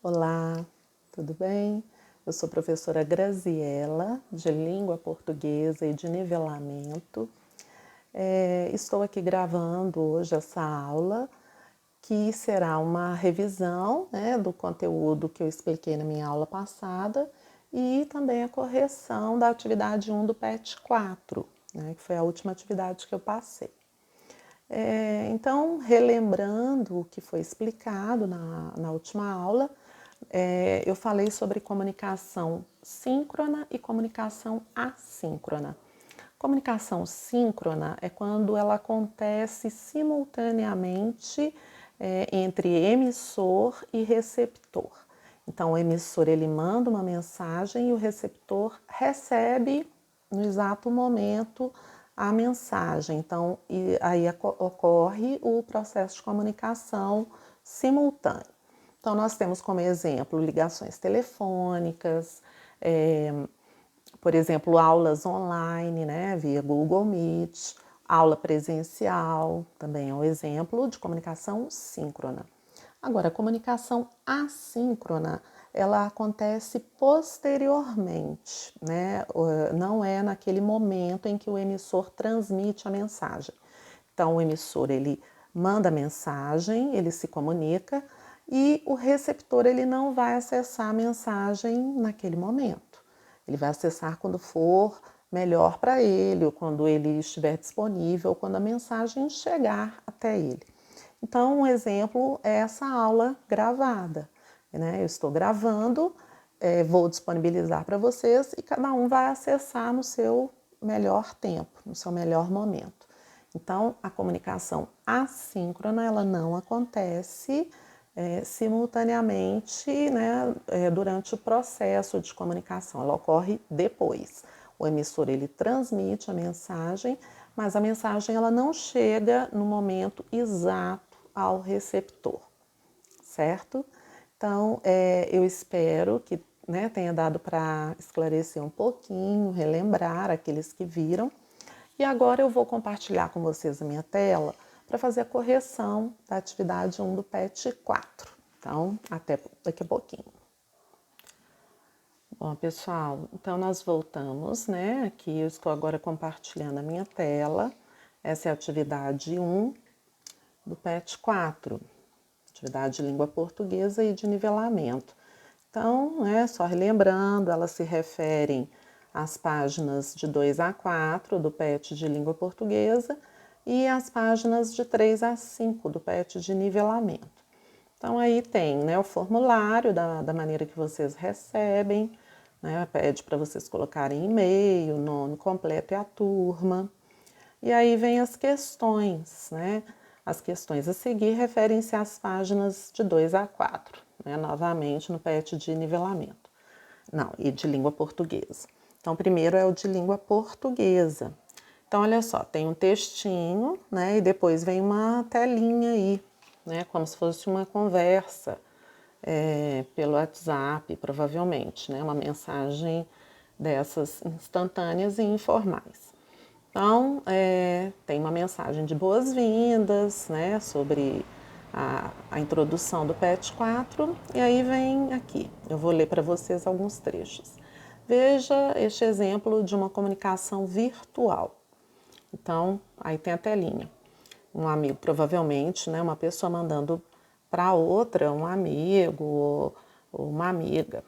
Olá, tudo bem? Eu sou professora Graziela, de Língua Portuguesa e de Nivelamento. Estou aqui gravando hoje essa aula, que será uma revisão, do conteúdo que eu expliquei na minha aula passada e também a correção da atividade 1 do PET 4, que foi a última atividade que eu passei. Então, relembrando o que foi explicado na última aula, eu falei sobre comunicação síncrona e comunicação assíncrona. Comunicação síncrona é quando ela acontece simultaneamente entre emissor e receptor. Então, o emissor ele manda uma mensagem e o receptor recebe no exato momento a mensagem. Então, aí ocorre o processo de comunicação simultâneo. Então, nós temos como exemplo ligações telefônicas, por exemplo, aulas online, via Google Meet, aula presencial, também é um exemplo de comunicação síncrona. Agora, a comunicação assíncrona, ela acontece posteriormente, não é naquele momento em que o emissor transmite a mensagem. Então, o emissor, ele manda a mensagem, ele se comunica e o receptor, ele não vai acessar a mensagem naquele momento. Ele vai acessar quando for melhor para ele, ou quando ele estiver disponível, ou quando a mensagem chegar até ele. Então, um exemplo é essa aula gravada. Eu estou gravando, vou disponibilizar para vocês e cada um vai acessar no seu melhor tempo, no seu melhor momento. Então, a comunicação assíncrona, ela não acontece simultaneamente, durante o processo de comunicação, ela ocorre depois. O emissor, ele transmite a mensagem, mas a mensagem ela não chega no momento exato ao receptor, certo? Então, eu espero que tenha dado para esclarecer um pouquinho, relembrar aqueles que viram. E agora eu vou compartilhar com vocês a minha tela para fazer a correção da atividade 1 do PET 4. Então, até daqui a pouquinho. Bom, pessoal, então nós voltamos, Aqui eu estou agora compartilhando a minha tela. Essa é a atividade 1 do PET 4, atividade de língua portuguesa e de nivelamento. Então, só relembrando, elas se referem às páginas de 2 a 4 do PET de língua portuguesa e às páginas de 3 a 5 do PET de nivelamento. Então, aí tem o formulário da maneira que vocês recebem, pede para vocês colocarem e-mail, nome completo e a turma. E aí vem as questões, As questões a seguir referem-se às páginas de 2 a 4, novamente no PET de nivelamento. Não, e de língua portuguesa. Então, primeiro é o de língua portuguesa. Então, olha só, tem um textinho, e depois vem uma telinha aí, como se fosse uma conversa pelo WhatsApp, provavelmente, uma mensagem dessas instantâneas e informais. Então, tem uma mensagem de boas-vindas, sobre a introdução do PET 4, e aí vem aqui, eu vou ler para vocês alguns trechos. Veja este exemplo de uma comunicação virtual. Então, aí tem a telinha. Um amigo, provavelmente, uma pessoa mandando para outra, um amigo ou uma amiga,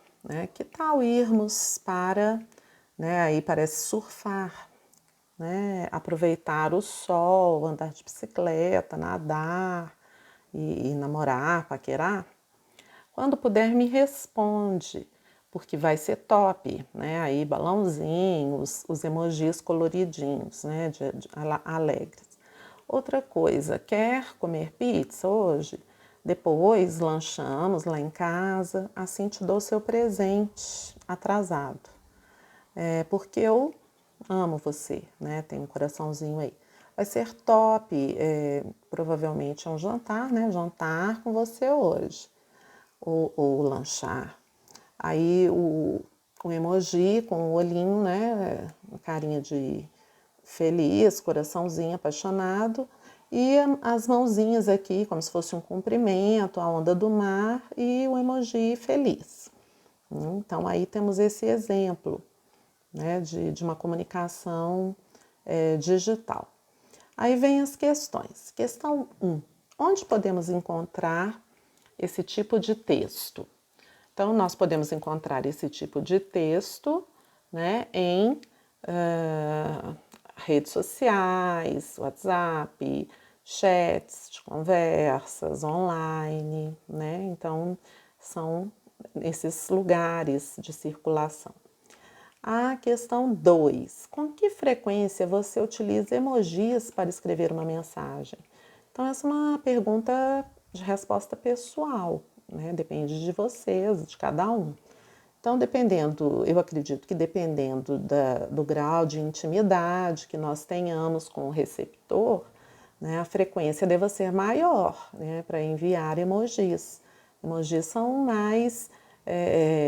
Que tal irmos para, aí parece surfar, aproveitar o sol, andar de bicicleta, nadar e namorar, paquerar? Quando puder, me responde, porque vai ser top, Aí balãozinhos, os emojis coloridinhos, alegres. Outra coisa, quer comer pizza hoje? Depois lanchamos lá em casa, assim te dou seu presente atrasado. Porque eu amo você, Tem um coraçãozinho aí. Vai ser top, provavelmente é um jantar, Jantar com você hoje. Ou lanchar. Aí o emoji com o olhinho, Uma carinha de feliz, coraçãozinho apaixonado. E as mãozinhas aqui, como se fosse um cumprimento, a onda do mar e o emoji feliz. Então, aí temos esse exemplo, né, de uma comunicação digital. Aí vem as questões. Questão 1. Onde podemos encontrar esse tipo de texto? Então, nós podemos encontrar esse tipo de texto, né, em redes sociais, WhatsApp, chats de conversas online, né? Então, são esses lugares de circulação. A questão 2. Com que frequência você utiliza emojis para escrever uma mensagem? Então, essa é uma pergunta de resposta pessoal, né? Depende de vocês, de cada um. Então, eu acredito que dependendo do grau de intimidade que nós tenhamos com o receptor, né, a frequência deva ser maior, né, para enviar emojis. Emojis são mais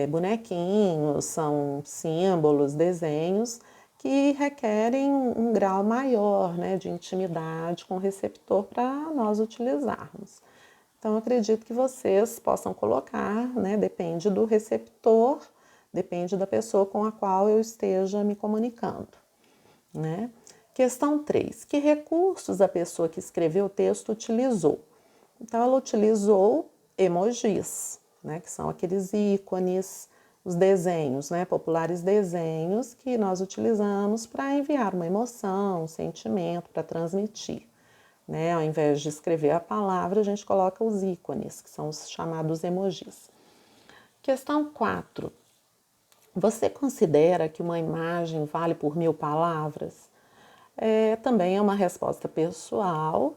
bonequinhos, são símbolos, desenhos que requerem um grau maior, né, de intimidade com o receptor para nós utilizarmos. Então, acredito que vocês possam colocar, né, depende do receptor, depende da pessoa com a qual eu esteja me comunicando, né? Questão 3. Que recursos a pessoa que escreveu o texto utilizou? Então, ela utilizou emojis, né, que são aqueles ícones, os desenhos, né, populares desenhos que nós utilizamos para enviar uma emoção, um sentimento, para transmitir. Né? Ao invés de escrever a palavra, a gente coloca os ícones, que são os chamados emojis. Questão 4. Você considera que uma imagem vale por 1000 palavras? Também é uma resposta pessoal.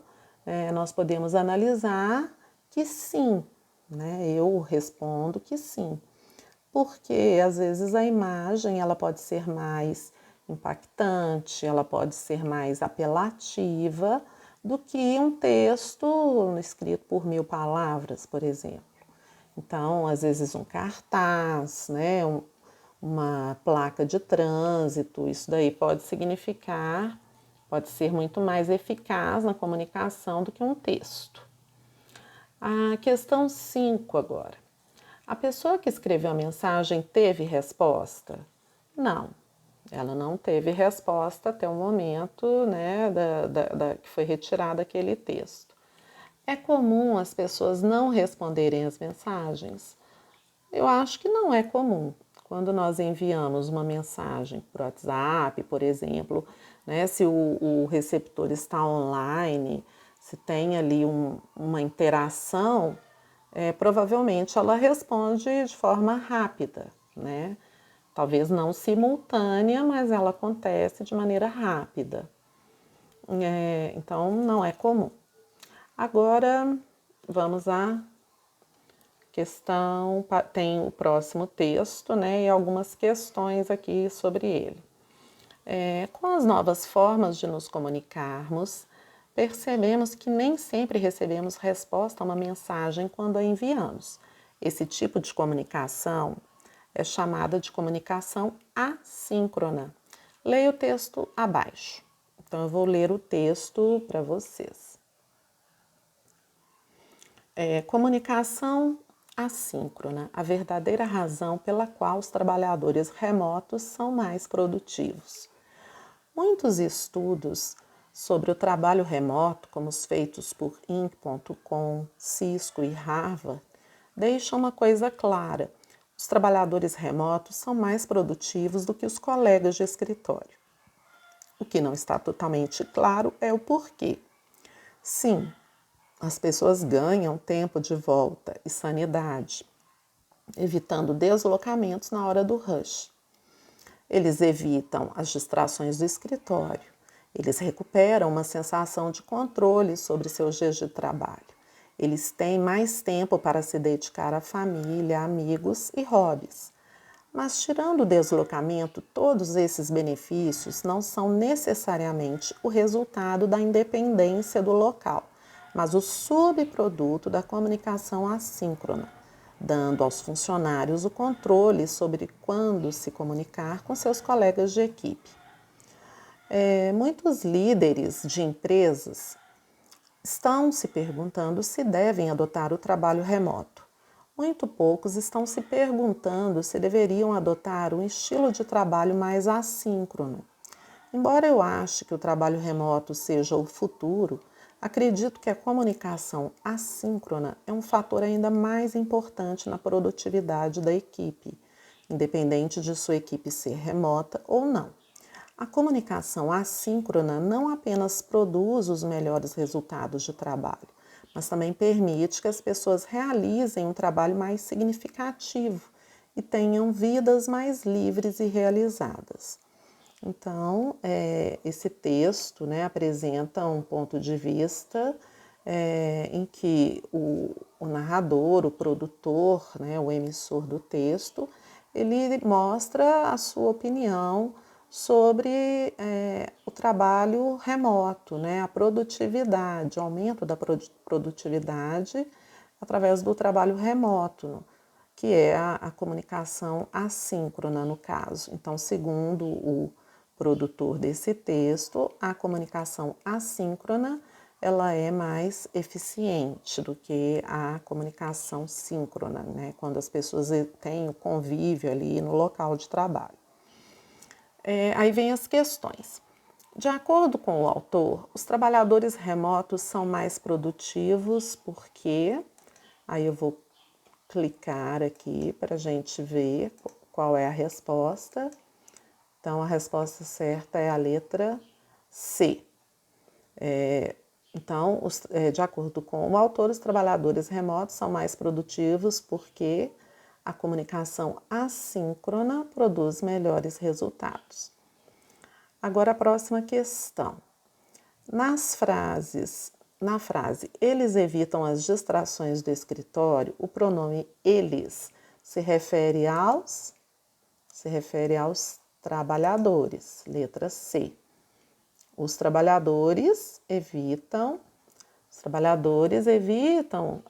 Nós podemos analisar que sim, né? Eu respondo que sim. Porque às vezes a imagem ela pode ser mais impactante, ela pode ser mais apelativa do que um texto escrito por 1000 palavras, por exemplo. Então, às vezes um cartaz, né, uma placa de trânsito, isso daí pode significar, pode ser muito mais eficaz na comunicação do que um texto. A questão 5 agora. A pessoa que escreveu a mensagem teve resposta? Não. Ela não teve resposta até o momento, né, que foi retirado aquele texto. É comum as pessoas não responderem as mensagens? Eu acho que não é comum. Quando nós enviamos uma mensagem por WhatsApp, por exemplo, né, se o receptor está online, se tem ali uma interação, provavelmente ela responde de forma rápida, né? Talvez não simultânea, mas ela acontece de maneira rápida. Então, não é comum. Agora, vamos à questão, tem o próximo texto, né, e algumas questões aqui sobre ele. Com as novas formas de nos comunicarmos, percebemos que nem sempre recebemos resposta a uma mensagem quando a enviamos. Esse tipo de comunicação é chamada de comunicação assíncrona. Leia o texto abaixo. Então, eu vou ler o texto para vocês. Comunicação assíncrona, a verdadeira razão pela qual os trabalhadores remotos são mais produtivos. Muitos estudos sobre o trabalho remoto, como os feitos por Inc.com, Cisco e Harvard, deixam uma coisa clara: os trabalhadores remotos são mais produtivos do que os colegas de escritório. O que não está totalmente claro é o porquê. Sim, as pessoas ganham tempo de volta e sanidade, evitando deslocamentos na hora do rush. Eles evitam as distrações do escritório. Eles recuperam uma sensação de controle sobre seus dias de trabalho. Eles têm mais tempo para se dedicar à família, amigos e hobbies. Mas, tirando o deslocamento, todos esses benefícios não são necessariamente o resultado da independência do local, mas o subproduto da comunicação assíncrona, dando aos funcionários o controle sobre quando se comunicar com seus colegas de equipe. Muitos líderes de empresas estão se perguntando se devem adotar o trabalho remoto. Muito poucos estão se perguntando se deveriam adotar um estilo de trabalho mais assíncrono. Embora eu ache que o trabalho remoto seja o futuro, acredito que a comunicação assíncrona é um fator ainda mais importante na produtividade da equipe, independente de sua equipe ser remota ou não. A comunicação assíncrona não apenas produz os melhores resultados de trabalho, mas também permite que as pessoas realizem um trabalho mais significativo e tenham vidas mais livres e realizadas. Então, esse texto, né, apresenta um ponto de vista em que o narrador, o produtor, né, o emissor do texto, ele mostra a sua opinião sobre o trabalho remoto, né, a produtividade, o aumento da produtividade através do trabalho remoto, que é a comunicação assíncrona no caso. Então, segundo o produtor desse texto, a comunicação assíncrona ela é mais eficiente do que a comunicação síncrona, né, quando as pessoas têm o convívio ali no local de trabalho. Aí vem as questões. De acordo com o autor, os trabalhadores remotos são mais produtivos porque, aí eu vou clicar aqui para a gente ver qual é a resposta. Então, a resposta certa é a letra C. Então, de acordo com o autor, os trabalhadores remotos são mais produtivos porque a comunicação assíncrona produz melhores resultados. Agora, a próxima questão. Na frase eles evitam as distrações do escritório, o pronome eles se refere aos trabalhadores, letra C. Os trabalhadores evitam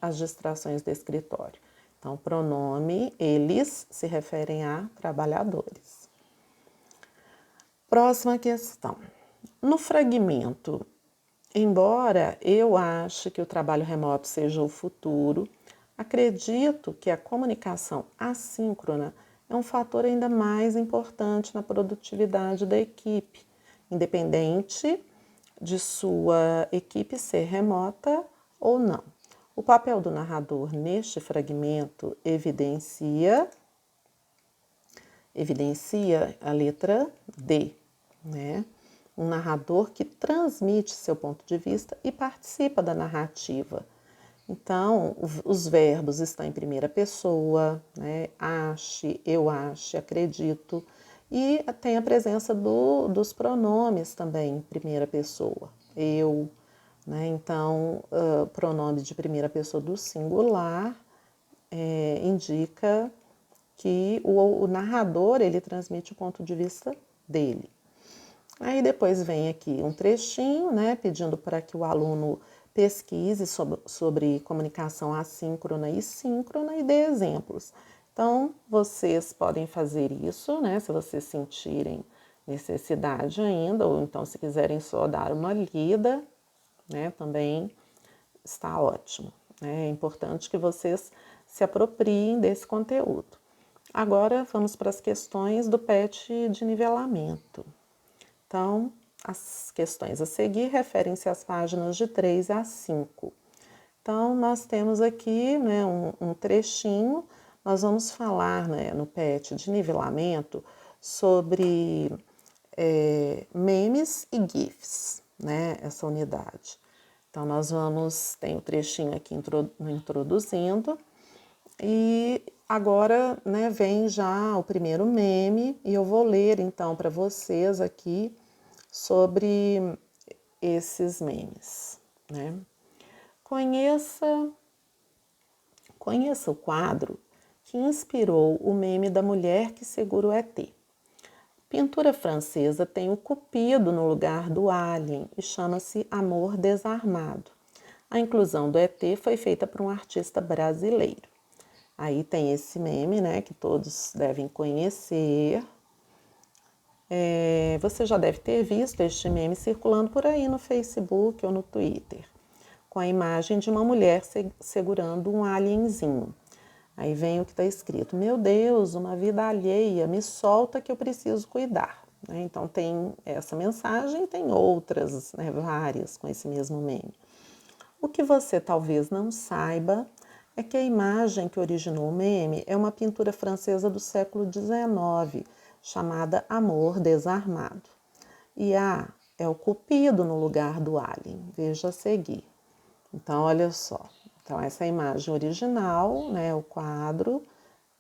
as distrações do escritório. Então, o pronome eles se referem a trabalhadores. Próxima questão. No fragmento, embora eu ache que o trabalho remoto seja o futuro, acredito que a comunicação assíncrona é um fator ainda mais importante na produtividade da equipe, independente de sua equipe ser remota ou não. O papel do narrador neste fragmento evidencia a letra D, né? Um narrador que transmite seu ponto de vista e participa da narrativa. Então, os verbos estão em primeira pessoa, né? Ache, eu ache, acredito. E tem a presença dos pronomes também em primeira pessoa. Eu, né? Então, pronome de primeira pessoa do singular indica que o narrador ele transmite o ponto de vista dele. Aí depois vem aqui um trechinho, né, pedindo para que o aluno pesquise sobre comunicação assíncrona e síncrona e dê exemplos. Então, vocês podem fazer isso, né, se vocês sentirem necessidade ainda, ou então se quiserem só dar uma lida, né, também está ótimo. É importante que vocês se apropriem desse conteúdo. Agora, vamos para as questões do PET de nivelamento. Então, as questões a seguir referem-se às páginas de 3 a 5. Então, nós temos aqui, né, um trechinho, nós vamos falar, né, no PET de nivelamento sobre memes e GIFs, né, essa unidade. Então, tem o trechinho aqui introduzindo, e agora, né, vem já o primeiro meme, e eu vou ler, então, para vocês aqui sobre esses memes, né? Conheça o quadro que inspirou o meme da mulher que segura o ET. Pintura francesa tem o Cupido no lugar do Alien e chama-se Amor Desarmado. A inclusão do ET foi feita por um artista brasileiro. Aí tem esse meme, né, que todos devem conhecer. Você já deve ter visto este meme circulando por aí no Facebook ou no Twitter. com a imagem de uma mulher segurando um alienzinho. Aí vem o que está escrito: meu Deus, uma vida alheia, me solta que eu preciso cuidar. Então tem essa mensagem, tem outras, né, várias com esse mesmo meme. O que você talvez não saiba é que a imagem que originou o meme é uma pintura francesa do século XIX, chamada Amor Desarmado. E é o Cupido no lugar do alien. Veja a seguir. Então, olha só. Então, essa é a imagem original, né, o quadro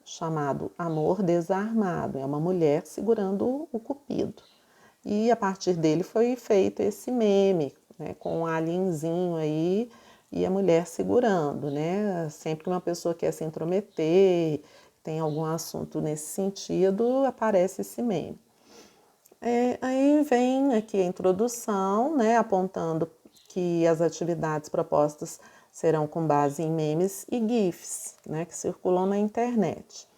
chamado Amor Desarmado. É uma mulher segurando o Cupido. E a partir dele foi feito esse meme, né, com um alienzinho aí e a mulher segurando, né? Sempre que uma pessoa quer se intrometer, tem algum assunto nesse sentido, aparece esse meme. Aí vem aqui a introdução, né, apontando que as atividades propostas serão com base em memes e GIFs, né, que circulam na internet.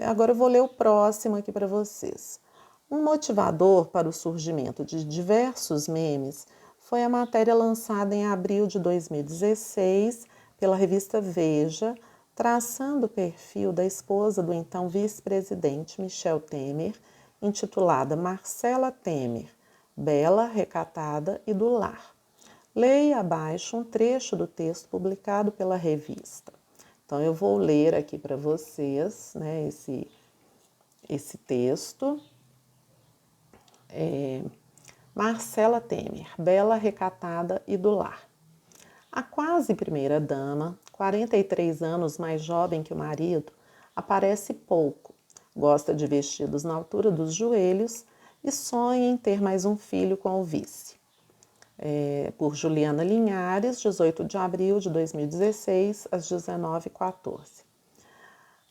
Agora eu vou ler o próximo aqui para vocês. Um motivador para o surgimento de diversos memes foi a matéria lançada em abril de 2016 pela revista Veja, traçando o perfil da esposa do então vice-presidente Michel Temer, intitulada Marcela Temer, bela, recatada e do lar. Leia abaixo um trecho do texto publicado pela revista. Então, eu vou ler aqui para vocês, né, esse texto. Marcela Temer, bela, recatada e do lar. A quase primeira-dama, 43 anos mais jovem que o marido, aparece pouco, gosta de vestidos na altura dos joelhos e sonha em ter mais um filho com o vice. Por Juliana Linhares, 18 de abril de 2016, às 19h14.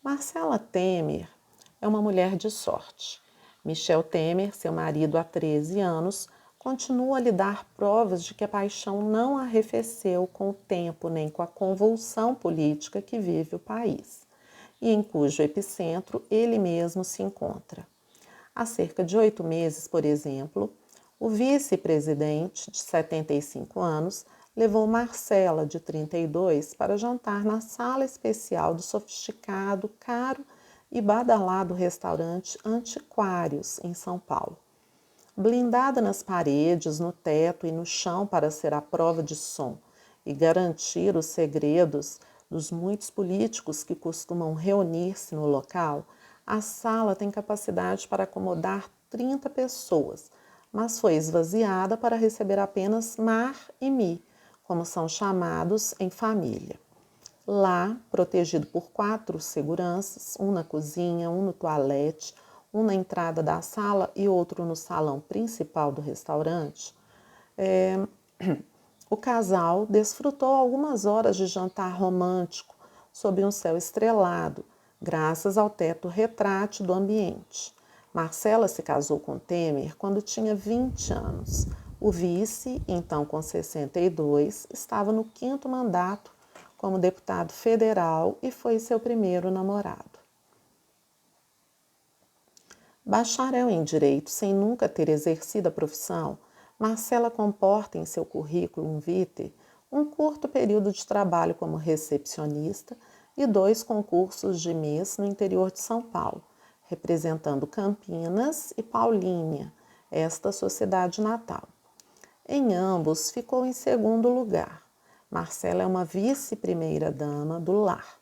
Marcela Temer é uma mulher de sorte. Michel Temer, seu marido há 13 anos, continua a lhe dar provas de que a paixão não arrefeceu com o tempo nem com a convulsão política que vive o país, e em cujo epicentro ele mesmo se encontra. Há cerca de 8 meses, por exemplo, o vice-presidente, de 75 anos, levou Marcela, de 32, para jantar na sala especial do sofisticado, caro e badalado restaurante Antiquários, em São Paulo. Blindada nas paredes, no teto e no chão para ser a prova de som e garantir os segredos dos muitos políticos que costumam reunir-se no local, a sala tem capacidade para acomodar 30 pessoas, mas foi esvaziada para receber apenas Mar e Mi, como são chamados em família. Lá, protegido por 4 seguranças, um na cozinha, um no toalete, um na entrada da sala e outro no salão principal do restaurante, o casal desfrutou algumas horas de jantar romântico sob um céu estrelado, graças ao teto retrátil do ambiente. Marcela se casou com Temer quando tinha 20 anos. O vice, então com 62, estava no 5º mandato como deputado federal e foi seu primeiro namorado. Bacharel em Direito sem nunca ter exercido a profissão, Marcela comporta em seu currículo vitae um curto período de trabalho como recepcionista e 2 concursos de mês no interior de São Paulo, representando Campinas e Paulínia, esta sua cidade natal. Em ambos, ficou em 2º lugar. Marcela é uma vice-primeira-dama do lar.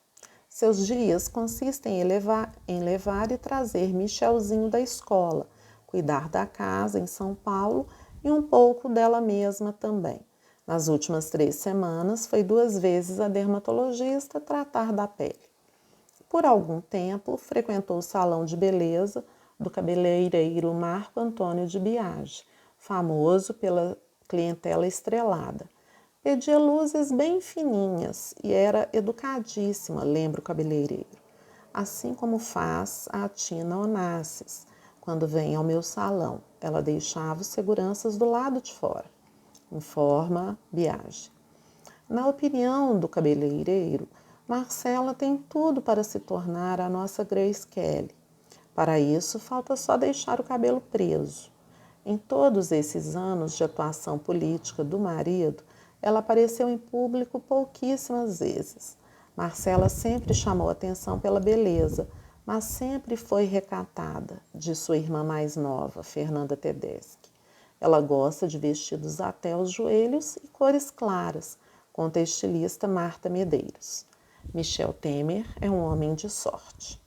Seus dias consistem em levar e trazer Michelzinho da escola, cuidar da casa em São Paulo e um pouco dela mesma também. Nas últimas 3 semanas, foi 2 vezes a dermatologista tratar da pele. Por algum tempo, frequentou o salão de beleza do cabeleireiro Marco Antônio de Biagi, famoso pela clientela estrelada. Pedia luzes bem fininhas e era educadíssima, lembra o cabeleireiro. Assim como faz a Tina Onassis, quando vem ao meu salão. Ela deixava os seguranças do lado de fora, informa Biagi. Na opinião do cabeleireiro, Marcela tem tudo para se tornar a nossa Grace Kelly. Para isso, falta só deixar o cabelo preso. Em todos esses anos de atuação política do marido, ela apareceu em público pouquíssimas vezes. Marcela sempre chamou atenção pela beleza, mas sempre foi recatada, de sua irmã mais nova, Fernanda Tedeschi. Ela gosta de vestidos até os joelhos e cores claras, conta a estilista Marta Medeiros. Michel Temer é um homem de sorte.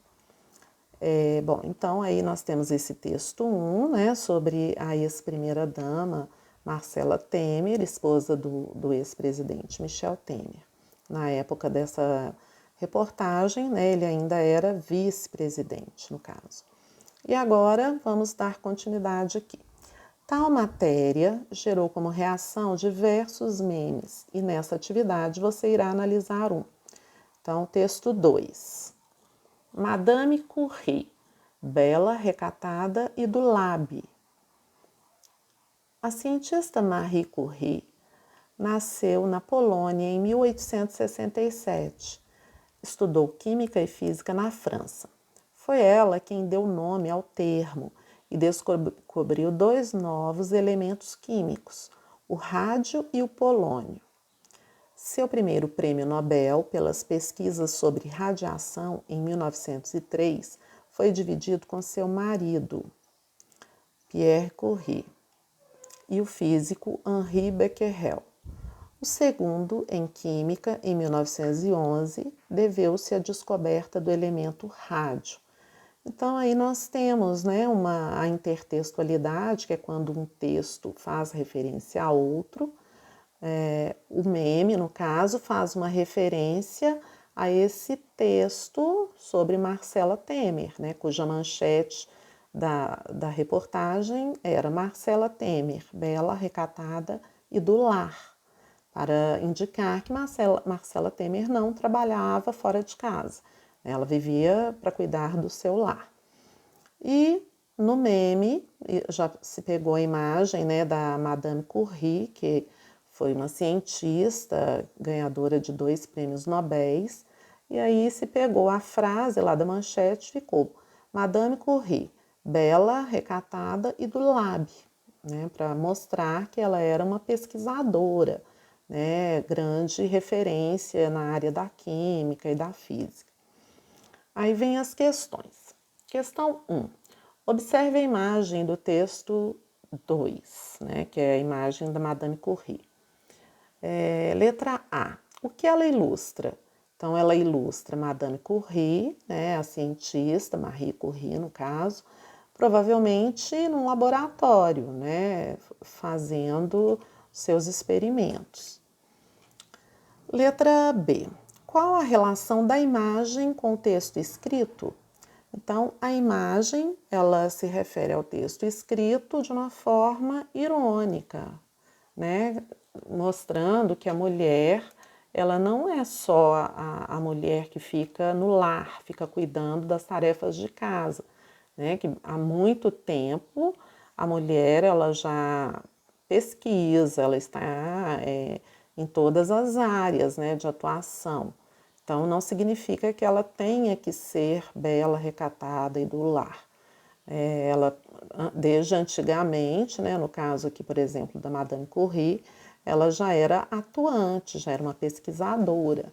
Bom, então aí nós temos esse texto 1, né, sobre a ex-primeira-dama Marcela Temer, esposa do ex-presidente Michel Temer. Na época dessa reportagem, né, ele ainda era vice-presidente, no caso. E agora vamos dar continuidade aqui. Tal matéria gerou como reação diversos memes e nessa atividade você irá analisar um. Então, texto 2. Madame Curie, bela, recatada e do lábio. A cientista Marie Curie nasceu na Polônia em 1867. Estudou química e física na França. Foi ela quem deu nome ao termo e descobriu 2 novos elementos químicos, o rádio e o polônio. Seu primeiro prêmio Nobel pelas pesquisas sobre radiação em 1903 foi dividido com seu marido, Pierre Curie, e o físico Henri Becquerel. O segundo, em química, em 1911, deveu-se à descoberta do elemento rádio. Então, aí nós temos, né, a intertextualidade, que é quando um texto faz referência a outro. O meme, no caso, faz uma referência a esse texto sobre Marcela Temer, né, cuja manchete da reportagem era Marcela Temer, bela, recatada e do lar, para indicar que Marcela Temer não trabalhava fora de casa. Ela vivia para cuidar do seu lar. E no meme já se pegou a imagem, né, da Madame Curie, que foi uma cientista ganhadora de 2 prêmios Nobel. E aí se pegou a frase lá da manchete, ficou Madame Curie, bela, recatada e do lábio, né, para mostrar que ela era uma pesquisadora, né, grande referência na área da química e da física. Aí vem as questões. Questão 1. Observe a imagem do texto 2, né, que é a imagem da Madame Curie. Letra A. O que ela ilustra? Então, ela ilustra Madame Curie, né, a cientista, Marie Curie, no caso, provavelmente num laboratório, né, fazendo seus experimentos. Letra B. Qual a relação da imagem com o texto escrito? Então, a imagem, ela se refere ao texto escrito de uma forma irônica, né? Mostrando que a mulher, ela não é só a mulher que fica no lar, fica cuidando das tarefas de casa, né? Que há muito tempo a mulher, ela já pesquisa, ela está em todas as áreas, né, de atuação. Então, não significa que ela tenha que ser bela, recatada e do lar. Ela, desde antigamente, né, no caso aqui, por exemplo, da Madame Curie, ela já era atuante, já era uma pesquisadora,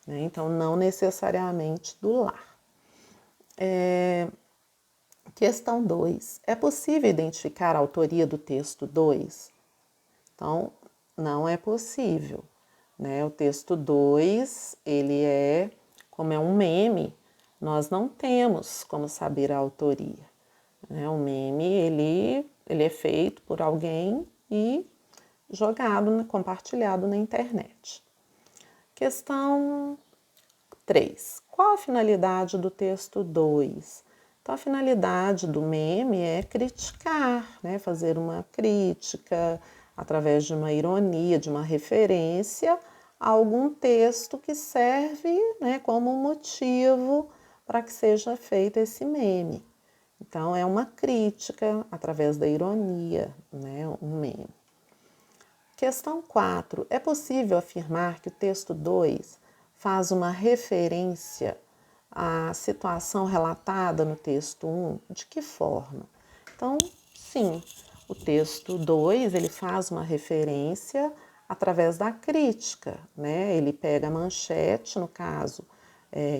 né, então não necessariamente do lar. Questão 2. É possível identificar a autoria do texto 2? Então, não é possível, né? O texto 2, ele como é um meme, nós não temos como saber a autoria, né? O meme, ele é feito por alguém e jogado, compartilhado na internet. Questão 3. Qual a finalidade do texto 2? Então, a finalidade do meme é criticar, né? Fazer uma crítica através de uma ironia, de uma referência a algum texto que serve, né, como motivo para que seja feito esse meme. Então, é uma crítica através da ironia, né, um meme. Questão 4. É possível afirmar que o texto 2 faz uma referência à situação relatada no texto 1? De que forma? Então, sim, o texto 2, ele faz uma referência através da crítica, né? Ele pega a manchete, no caso,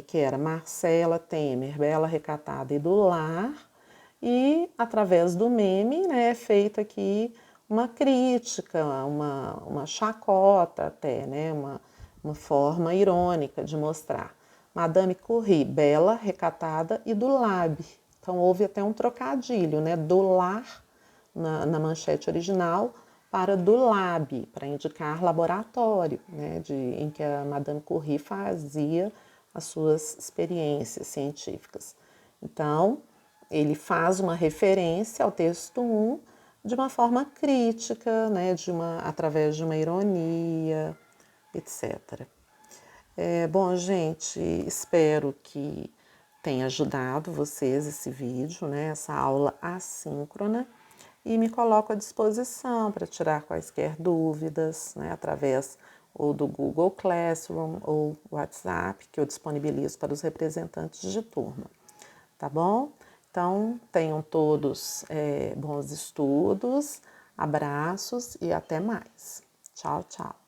que era Marcela Temer, bela, recatada e do lar, e através do meme, né, é feito aqui uma crítica, uma chacota até, né, uma forma irônica de mostrar. Madame Curie, bela, recatada e do lab. Então houve até um trocadilho, né, do lar na manchete original para do lab, para indicar laboratório, né, em que a Madame Curie fazia as suas experiências científicas. Então, ele faz uma referência ao texto 1 de uma forma crítica, né, através de uma ironia, etc. Bom, gente, espero que tenha ajudado vocês esse vídeo, né, essa aula assíncrona, e me coloco à disposição para tirar quaisquer dúvidas, né, através ou do Google Classroom ou WhatsApp, que eu disponibilizo para os representantes de turma, tá bom? Então, tenham todos bons estudos, abraços e até mais. Tchau, tchau.